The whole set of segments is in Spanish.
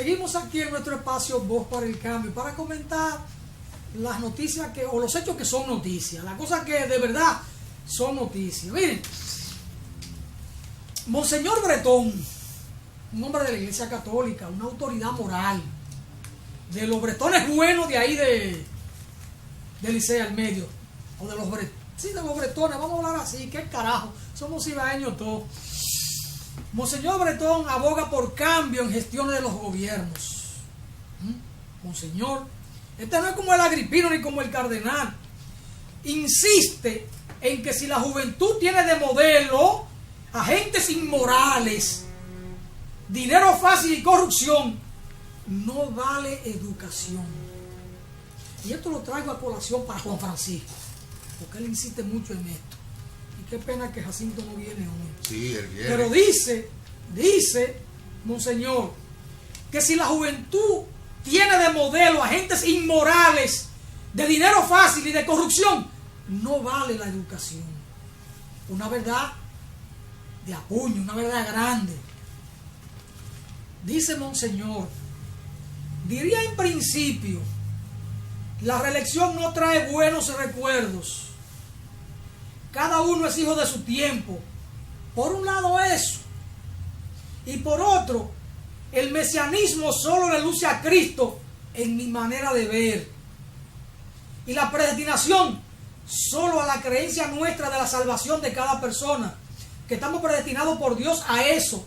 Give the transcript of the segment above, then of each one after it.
Seguimos aquí en nuestro espacio Voz para el Cambio para comentar las noticias o los hechos que son noticias, las cosas que de verdad son noticias. Miren, Monseñor Bretón, un hombre de la Iglesia Católica, una autoridad moral, de los bretones buenos de ahí de Licea al medio, o de los bretones, vamos a hablar así, qué carajo, somos ibaeños todos. Monseñor Bretón aboga por cambio en gestiones de los gobiernos. Monseñor, este no es como el Agripino ni como el cardenal. Insiste en que si la juventud tiene de modelo agentes inmorales, dinero fácil y corrupción, no vale educación. Y esto lo traigo a colación para Juan Francisco, porque él insiste mucho en esto. Y qué pena que Jacinto no viene hoy. Sí, él viene. Pero dice, Monseñor, que si la juventud tiene de modelo agentes inmorales, de dinero fácil y de corrupción, no vale la educación. Una verdad de apuño, una verdad grande. Dice Monseñor, diría en principio, la reelección no trae buenos recuerdos. Cada uno es hijo de su tiempo. Por un lado eso. Y por otro, el mesianismo solo le luce a Cristo en mi manera de ver. Y la predestinación solo a la creencia nuestra de la salvación de cada persona. Que estamos predestinados por Dios a eso.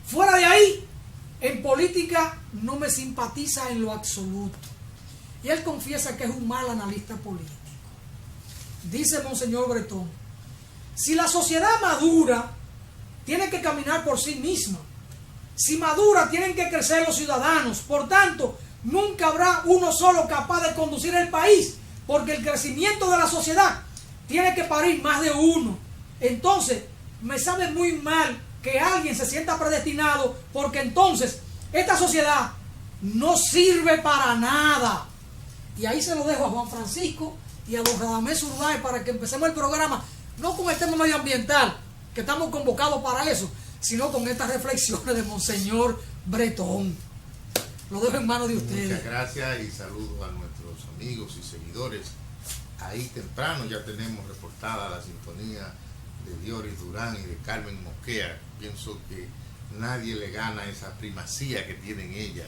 Fuera de ahí, en política no me simpatiza en lo absoluto. Y él confiesa que es un mal analista político. Dice Monseñor Bretón, si la sociedad madura, tiene que caminar por sí misma. Si madura, tienen que crecer los ciudadanos. Por tanto, nunca habrá uno solo capaz de conducir el país, porque el crecimiento de la sociedad tiene que parir más de uno. Entonces, me sabe muy mal que alguien se sienta predestinado, porque entonces esta sociedad no sirve para nada. Y ahí se lo dejo a Juan Francisco y a don Radamés Urbáez para que empecemos el programa, no con el tema medioambiental, que estamos convocados para eso, sino con estas reflexiones de Monseñor Bretón. Lo dejo en manos de ustedes. Muchas gracias y saludos a nuestros amigos y seguidores. Ahí temprano ya tenemos reportada la sintonía de Dioris Durán y de Carmen Mosquera. Pienso que nadie le gana esa primacía que tienen ellas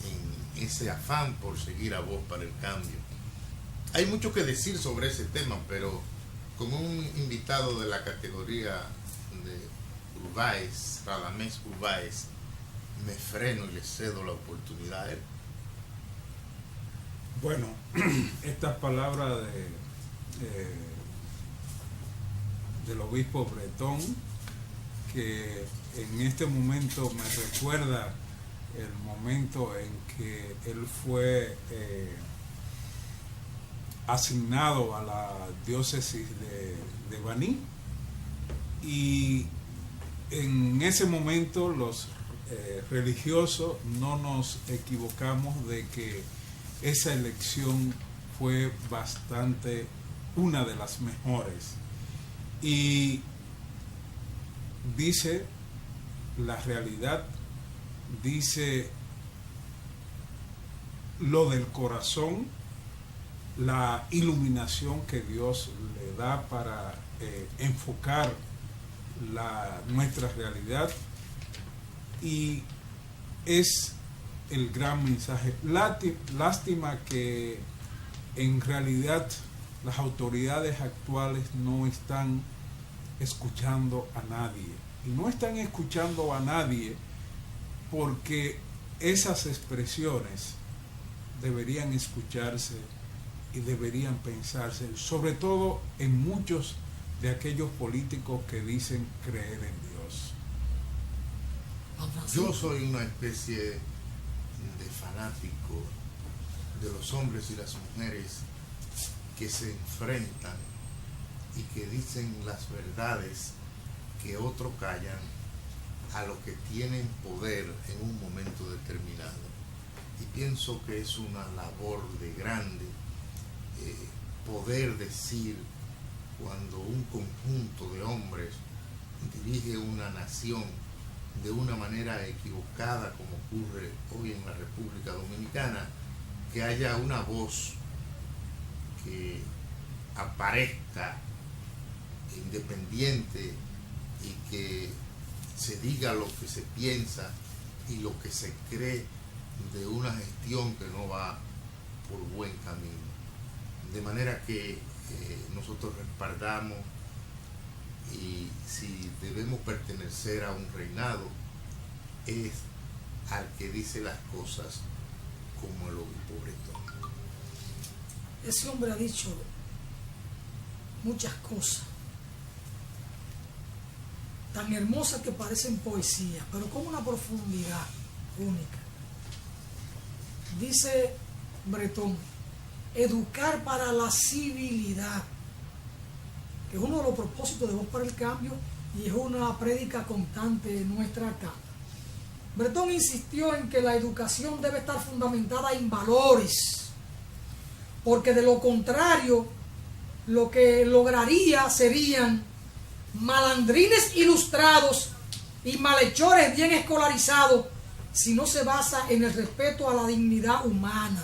en ese afán por seguir a Voz para el Cambio. Hay mucho que decir sobre ese tema, pero con un invitado de la categoría de Urbáez, Radamés Urbáez, me freno y le cedo la oportunidad a él. Bueno, estas palabras del obispo Bretón, que en este momento me recuerda el momento en que él fue asignado a la diócesis de Baní, y en ese momento los religiosos no nos equivocamos de que esa elección fue bastante una de las mejores. Y dice la realidad, dice lo del corazón, la iluminación que Dios le da para enfocar nuestra realidad, y es el gran mensaje. Lástima que en realidad las autoridades actuales no están escuchando a nadie, y no están escuchando a nadie porque esas expresiones deberían escucharse y deberían pensarse, sobre todo en muchos de aquellos políticos que dicen creer en Dios. Yo soy una especie de fanático de los hombres y las mujeres que se enfrentan y que dicen las verdades que otros callan a los que tienen poder en un momento determinado. Y pienso que es una labor de grande poder decir, cuando un conjunto de hombres dirige una nación, de una manera equivocada, como ocurre hoy en la República Dominicana, que haya una voz que aparezca independiente y que se diga lo que se piensa y lo que se cree de una gestión que no va por buen camino. De manera que nosotros respaldamos, y si debemos pertenecer a un reinado, es al que dice las cosas como el obispo Bretón. Ese hombre ha dicho muchas cosas tan hermosas que parecen poesía, pero con una profundidad única. Dice Bretón: educar para la civilidad, que es uno de los propósitos de Voz para el Cambio y es una prédica constante en nuestra acá. Bretón insistió en que la educación debe estar fundamentada en valores, porque de lo contrario lo que lograría serían malandrines ilustrados y malhechores bien escolarizados si no se basa en el respeto a la dignidad humana.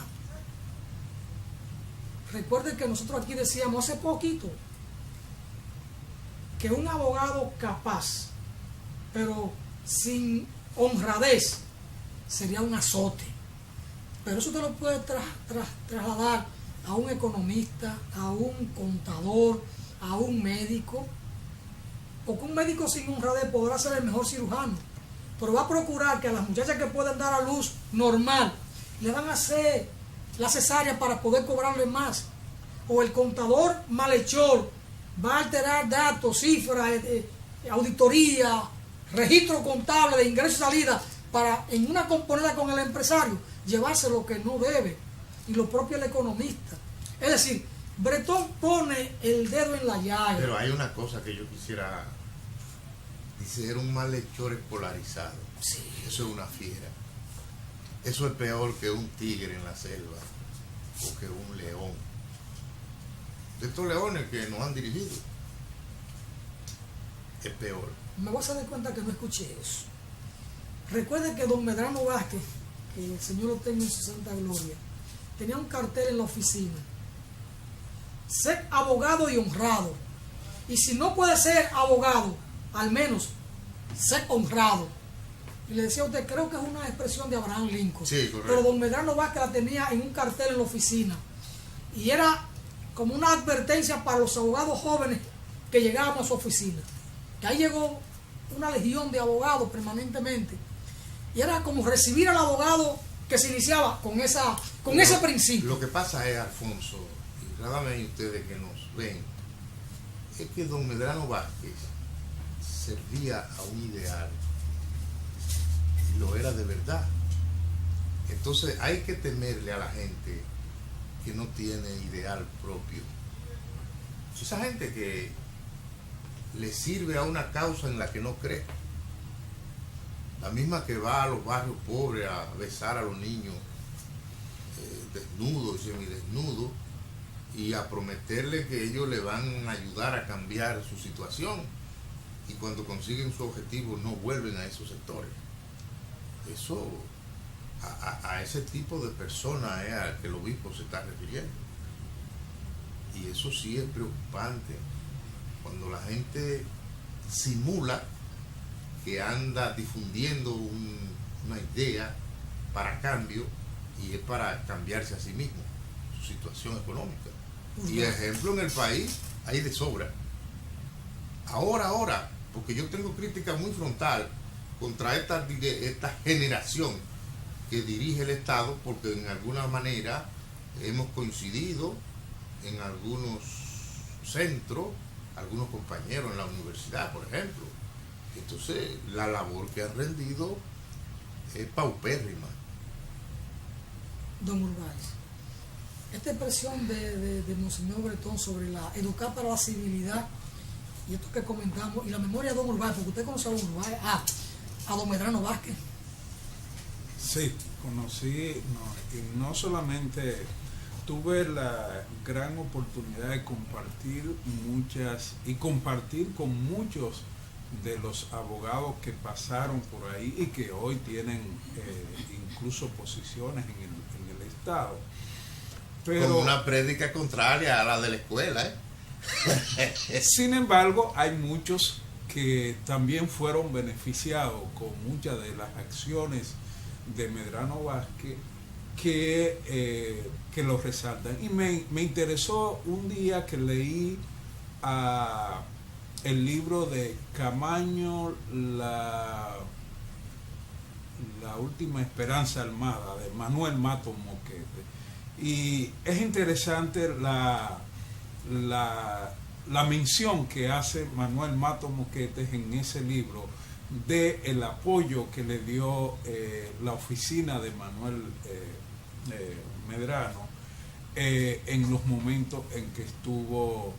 Recuerden que nosotros aquí decíamos hace poquito que un abogado capaz, pero sin honradez, sería un azote. Pero eso te lo puede trasladar a un economista, a un contador, a un médico, porque un médico sin honradez podrá ser el mejor cirujano, pero va a procurar que a las muchachas que pueden dar a luz normal le van a hacer la cesárea para poder cobrarle más. O el contador malhechor va a alterar datos, cifras, auditoría, registro contable de ingresos y salidas para, en una componenda con el empresario, llevarse lo que no debe. Y lo propio el economista. Es decir, Bretón pone el dedo en la llaga. Pero hay una cosa que yo quisiera. Dice, era un malhechor polarizado. Sí. Eso es una fiera. Eso es peor que un tigre en la selva o que un león. De estos leones que nos han dirigido, es peor. Me vas a dar cuenta que no escuché eso. Recuerden que don Medrano Vázquez, que el Señor lo tenga en su santa gloria, tenía un cartel en la oficina: ser abogado y honrado. Y si no puede ser abogado, al menos ser honrado. Y le decía a usted, creo que es una expresión de Abraham Lincoln. Sí, correcto. Pero don Medrano Vázquez la tenía en un cartel en la oficina. Y era como una advertencia para los abogados jóvenes que llegábamos a su oficina. Que ahí llegó una legión de abogados permanentemente. Y era como recibir al abogado que se iniciaba con ese principio. Lo que pasa es, Alfonso, y cada vez ustedes que nos ven, es que don Medrano Vázquez servía a un ideal y lo era de verdad. Entonces hay que temerle a la gente que no tiene ideal propio. Esa gente que le sirve a una causa en la que no cree, la misma que va a los barrios pobres a besar a los niños desnudos y semidesnudos y a prometerle que ellos le van a ayudar a cambiar su situación, y cuando consiguen su objetivo no vuelven a esos sectores. Eso, a ese tipo de personas es al que el obispo se está refiriendo. Y eso sí es preocupante, cuando la gente simula que anda difundiendo una idea para cambio, y es para cambiarse a sí mismo, su situación económica. Y ejemplo en el país hay de sobra. Ahora, porque yo tengo crítica muy frontal contra esta generación que dirige el Estado, porque en alguna manera hemos coincidido en algunos centros, algunos compañeros en la universidad, por ejemplo. Entonces, la labor que han rendido es paupérrima. Don Urbáez, esta expresión de Monseñor Bretón sobre la educar para la civilidad, y esto que comentamos, y la memoria de Don Urbáez, porque usted conoce a Don Urbáez, a Don Medrano Vázquez. Sí, conocí, y no solamente tuve la gran oportunidad de compartir con muchos de los abogados que pasaron por ahí y que hoy tienen incluso posiciones en el Estado. Pero, con una prédica contraria a la de la escuela, sin embargo, hay muchos que también fueron beneficiados con muchas de las acciones de Medrano Vázquez que lo resaltan. Y me interesó un día que leí el libro de Camaño, la última esperanza armada, de Manuel Matos Moquete. Y es interesante la mención que hace Manuel Matos Moquete en ese libro de el apoyo que le dio la oficina de Manuel Medrano en los momentos en que estuvo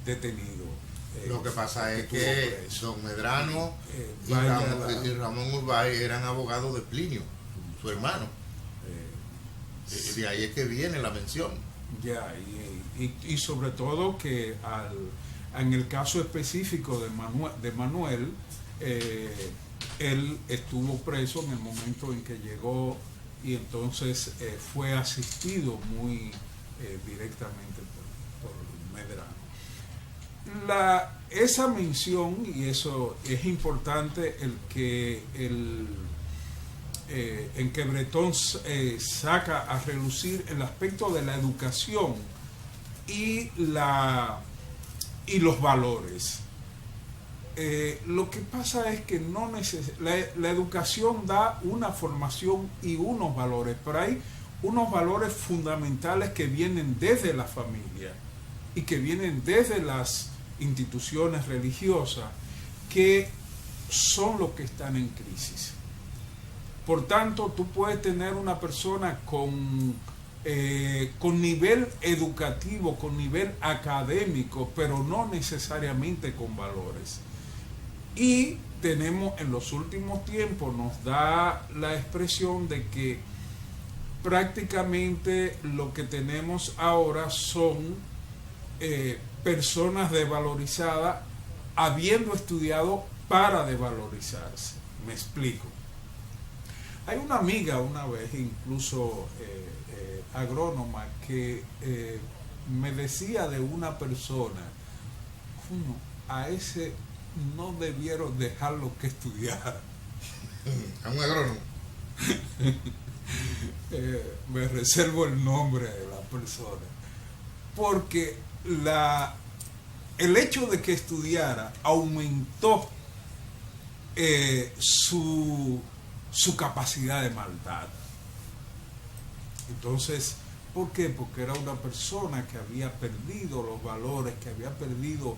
detenido. Lo que pasa es que don Medrano y Ramón Urbay eran abogados de Plinio, su hermano. De ahí es que viene la mención. Ya, y sobre todo que en el caso específico de Manuel, él estuvo preso en el momento en que llegó y entonces fue asistido muy directamente por Medrano. Esa mención, y eso es importante, en que Bretón saca a relucir el aspecto de la educación y los valores. Lo que pasa es que la educación da una formación y unos valores, pero hay unos valores fundamentales que vienen desde la familia y que vienen desde las instituciones religiosas, que son los que están en crisis. Por tanto, tú puedes tener una persona con nivel educativo, con nivel académico, pero no necesariamente con valores. Y tenemos, en los últimos tiempos, nos da la expresión de que prácticamente lo que tenemos ahora son personas desvalorizadas habiendo estudiado para desvalorizarse. Me explico. Hay una amiga una vez, incluso agrónoma, que me decía de una persona, a ese no debieron dejarlo que estudiara. A un agrónomo. Me reservo el nombre de la persona, porque el hecho de que estudiara aumentó su capacidad de maldad. Entonces, ¿por qué? Porque era una persona que había perdido los valores, que había perdido.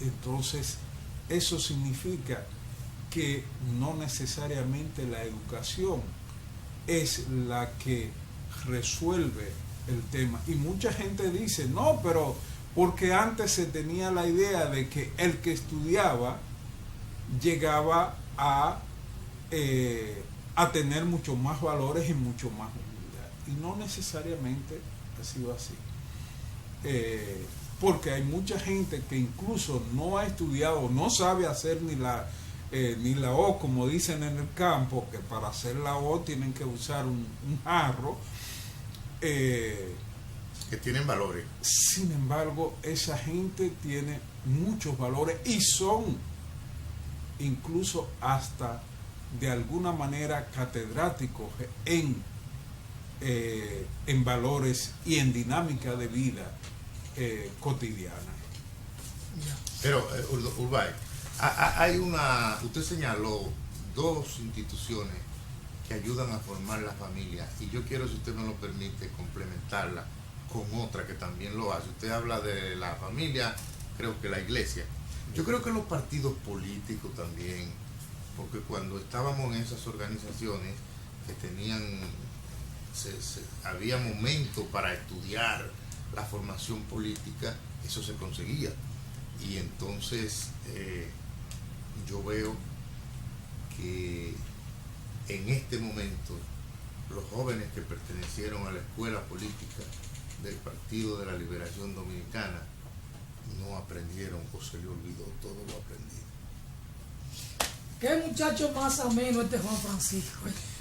Entonces, eso significa que no necesariamente la educación es la que resuelve el tema. Y mucha gente dice, no, pero porque antes se tenía la idea de que el que estudiaba llegaba a tener mucho más valores y mucho más humildad. Y no necesariamente ha sido así. Porque hay mucha gente que incluso no ha estudiado, no sabe hacer ni la O, como dicen en el campo, que para hacer la O tienen que usar un jarro. Que tienen valores. Sin embargo, esa gente tiene muchos valores y son incluso hasta de alguna manera catedráticos en valores y en dinámica de vida cotidiana. Pero, Urbay, usted señaló dos instituciones que ayudan a formar la familia, y yo quiero, si usted me lo permite, complementarla con otra que también lo hace. Usted habla de la familia, creo que la iglesia. Yo creo que los partidos políticos también, porque cuando estábamos en esas organizaciones que tenían, había momentos para estudiar la formación política, eso se conseguía. Y entonces yo veo que en este momento los jóvenes que pertenecieron a la escuela política del Partido de la Liberación Dominicana no aprendieron o se le olvidó todo lo aprendido. Qué muchacho más ameno este Juan Francisco.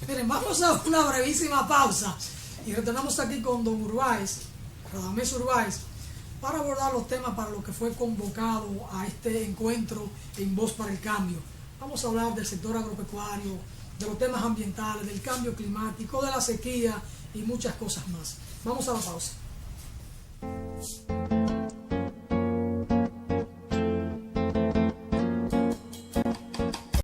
Miren, vamos a una brevísima pausa y retornamos aquí con don Urbáez, Radamés Urbáez, para abordar los temas para los que fue convocado a este encuentro en Voz para el Cambio. Vamos a hablar del sector agropecuario, de los temas ambientales, del cambio climático, de la sequía y muchas cosas más. Vamos a la pausa.